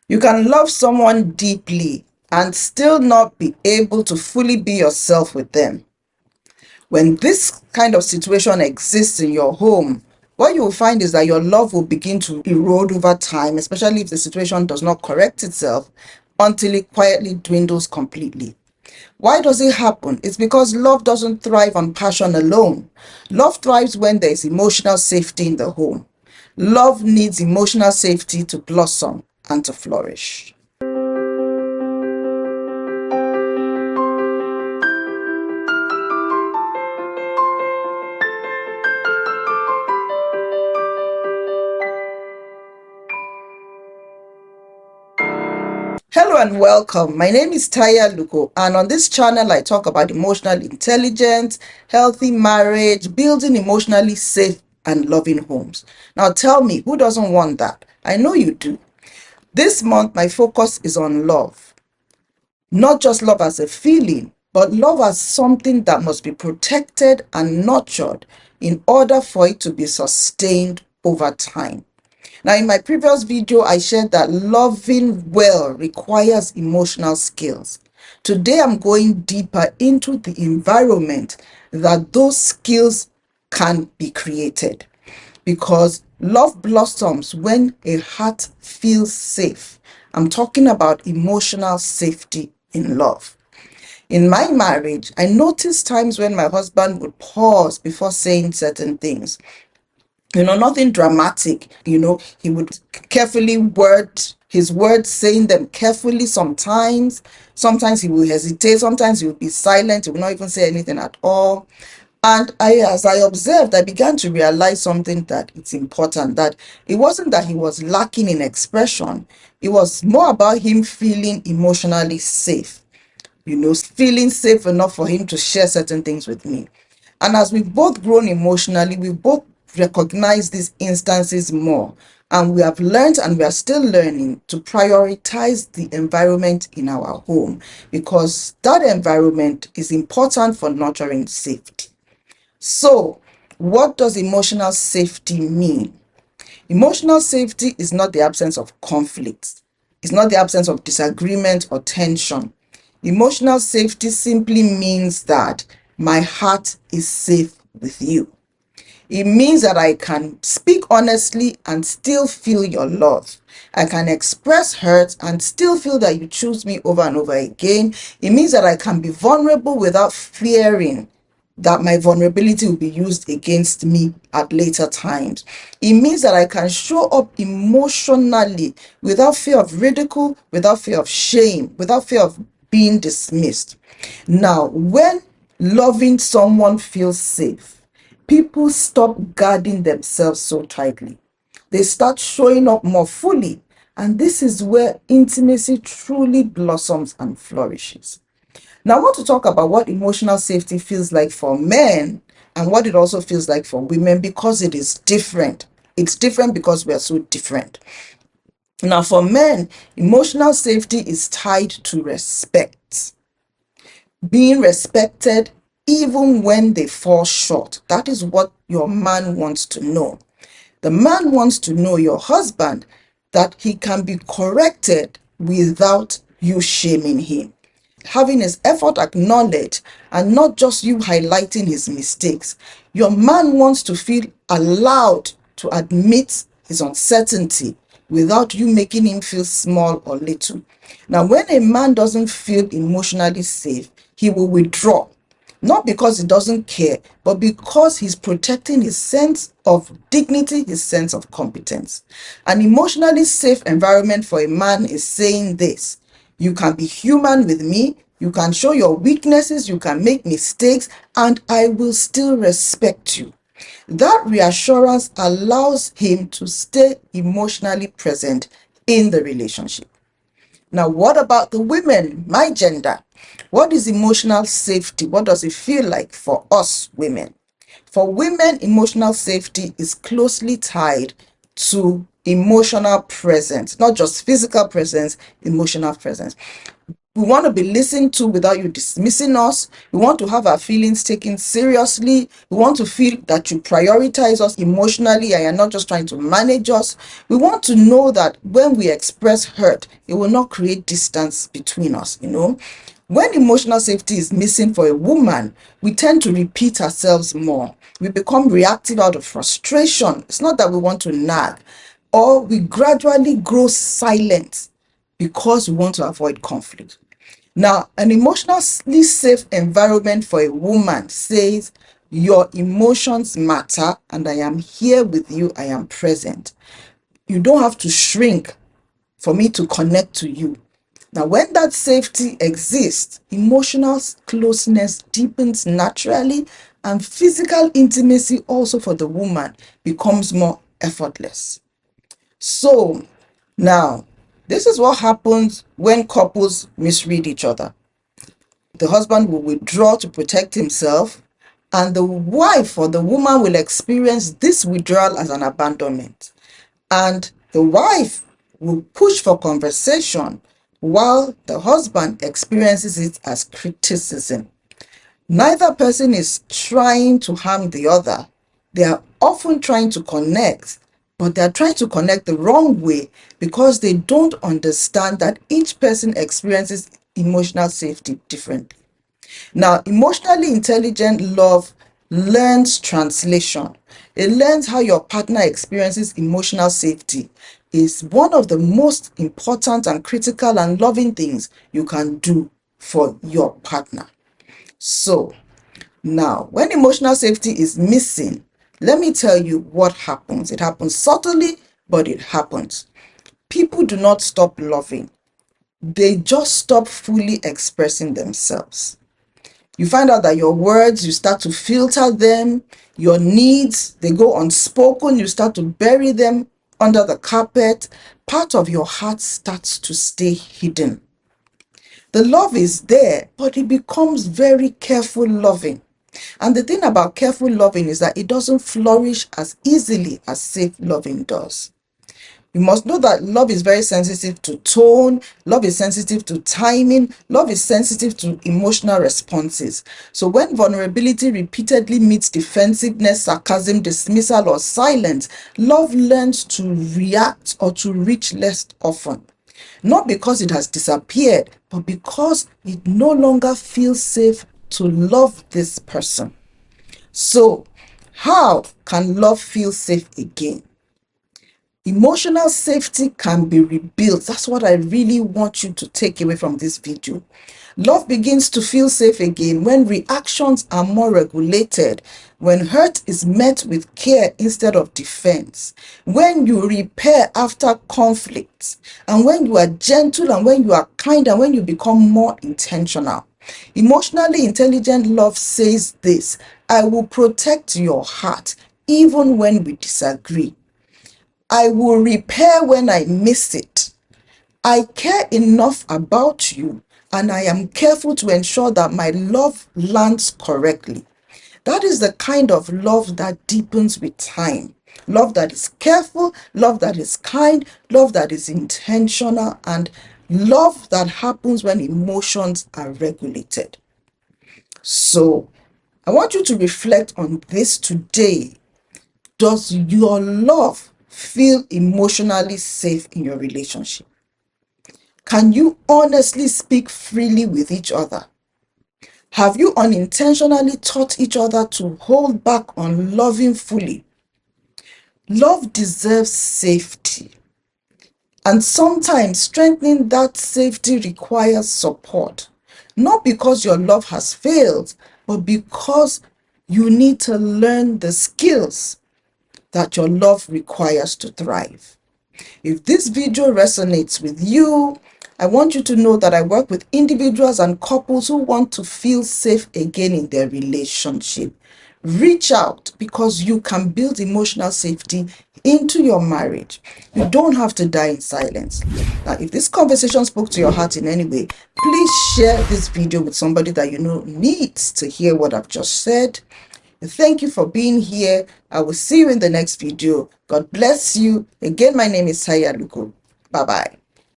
You can love someone deeply and still not be able to fully be yourself with them. When this kind of situation exists in your home, what you will find is that your love will begin to erode over time, especially if the situation does not correct itself, until it quietly dwindles completely. Why does it happen? It's because love doesn't thrive on passion alone. Love thrives when there is emotional safety in the home. Love needs emotional safety to blossom and to flourish. Hello and welcome. My name is Taya Luko, and on this channel, I talk about emotional intelligence, healthy marriage, building emotionally safe and loving homes. Now, tell me, who doesn't want that? I know you do. This month, my focus is on love. Not just love as a feeling, but love as something that must be protected and nurtured in order for it to be sustained over time. Now, in my previous video, I shared that loving well requires emotional skills. Today, I'm going deeper into the environment that those skills can be created. Because love blossoms when a heart feels safe. I'm talking about emotional safety in love. In my marriage, I noticed times when my husband would pause before saying certain things. Nothing dramatic. He would carefully word his words, saying them carefully sometimes. Sometimes he will hesitate. Sometimes he will be silent. He will not even say anything at all. And as I observed, I began to realize something, that it's important, that it wasn't that he was lacking in expression. It was more about him feeling emotionally safe, feeling safe enough for him to share certain things with me. And as we've both grown emotionally, we've both recognized these instances more. And we have learned, and we are still learning, to prioritize the environment in our home, because that environment is important for nurturing safety. So, what does emotional safety mean? Emotional safety is not the absence of conflict. It's not the absence of disagreement or tension. Emotional safety simply means that my heart is safe with you. It means that I can speak honestly and still feel your love. I can express hurt and still feel that you choose me over and over again. It means that I can be vulnerable without fearing that my vulnerability will be used against me at later times. It means that I can show up emotionally without fear of ridicule, without fear of shame, without fear of being dismissed. Now, when loving someone feels safe, people stop guarding themselves so tightly. They start showing up more fully, and this is where intimacy truly blossoms and flourishes. Now, I want to talk about what emotional safety feels like for men and what it also feels like for women, because it is different. It's different because we are so different. Now, for men, emotional safety is tied to respect. Being respected even when they fall short. That is what your man wants to know. The man wants to know, your husband, that he can be corrected without you shaming him. Having his effort acknowledged and not just you highlighting his mistakes. Your man wants to feel allowed to admit his uncertainty without you making him feel small or little. Now, when a man doesn't feel emotionally safe, he will withdraw. Not because he doesn't care, but because he's protecting his sense of dignity, his sense of competence. An emotionally safe environment for a man is saying this: you can be human with me, you can show your weaknesses, you can make mistakes, and I will still respect you. That reassurance allows him to stay emotionally present in the relationship. Now, what about the women, my gender? What is emotional safety? What does it feel like for us women? For women, emotional safety is closely tied to emotional presence, not just physical presence, emotional presence. We want to be listened to without you dismissing us. We want to have our feelings taken seriously. We want to feel that you prioritize us emotionally and you're not just trying to manage us. We want to know that when we express hurt, it will not create distance between us. When emotional safety is missing for a woman, we tend to repeat ourselves more. We become reactive out of frustration. It's not that we want to nag, or we gradually grow silent because we want to avoid conflict. Now, an emotionally safe environment for a woman says, your emotions matter and I am here with you, I am present. You don't have to shrink for me to connect to you. Now, when that safety exists, emotional closeness deepens naturally and physical intimacy also for the woman becomes more effortless. So, now, this is what happens when couples misread each other. The husband will withdraw to protect himself, and the wife or the woman will experience this withdrawal as an abandonment. And the wife will push for conversation while the husband experiences it as criticism. Neither person is trying to harm the other. They are often trying to connect, but they are trying to connect the wrong way because they don't understand that each person experiences emotional safety differently. Now, emotionally intelligent love learns translation. It learns how your partner experiences emotional safety. Is one of the most important and critical and loving things you can do for your partner. So, now, when emotional safety is missing, let me tell you what happens. It happens subtly, but it happens. People do not stop loving. They just stop fully expressing themselves. You find out that your words, you start to filter them. Your needs, they go unspoken. You start to bury them under the carpet. Part of your heart starts to stay hidden. The love is there, but it becomes very careful loving. And the thing about careful loving is that it doesn't flourish as easily as safe loving does. You must know that love is very sensitive to tone, love is sensitive to timing, love is sensitive to emotional responses. So when vulnerability repeatedly meets defensiveness, sarcasm, dismissal, or silence, love learns to react or to reach less often. Not because it has disappeared, but because it no longer feels safe to love this person. So, how can love feel safe again? Emotional safety can be rebuilt. That's what I really want you to take away from this video. Love begins to feel safe again when reactions are more regulated, when hurt is met with care instead of defense, when you repair after conflicts, and when you are gentle and when you are kind and when you become more intentional. Emotionally intelligent love says this: I will protect your heart even when we disagree. I will repair when I miss it. I care enough about you, and I am careful to ensure that my love lands correctly. That is the kind of love that deepens with time. Love that is careful, love that is kind, love that is intentional, and love that happens when emotions are regulated. So, I want you to reflect on this today. Does your love feel emotionally safe in your relationship? Can you honestly speak freely with each other? Have you unintentionally taught each other to hold back on loving fully? Love deserves safety. And sometimes strengthening that safety requires support. Not because your love has failed, but because you need to learn the skills that your love requires to thrive. If this video resonates with you, I want you to know that I work with individuals and couples who want to feel safe again in their relationship. Reach out because you can build emotional safety into your marriage. You don't have to die in silence. Now, if this conversation spoke to your heart in any way, please share this video with somebody that you know needs to hear what I've just said. Thank you for being here. I will see you in the next video. God bless you. Again, my name is Taya Luko. Bye-bye.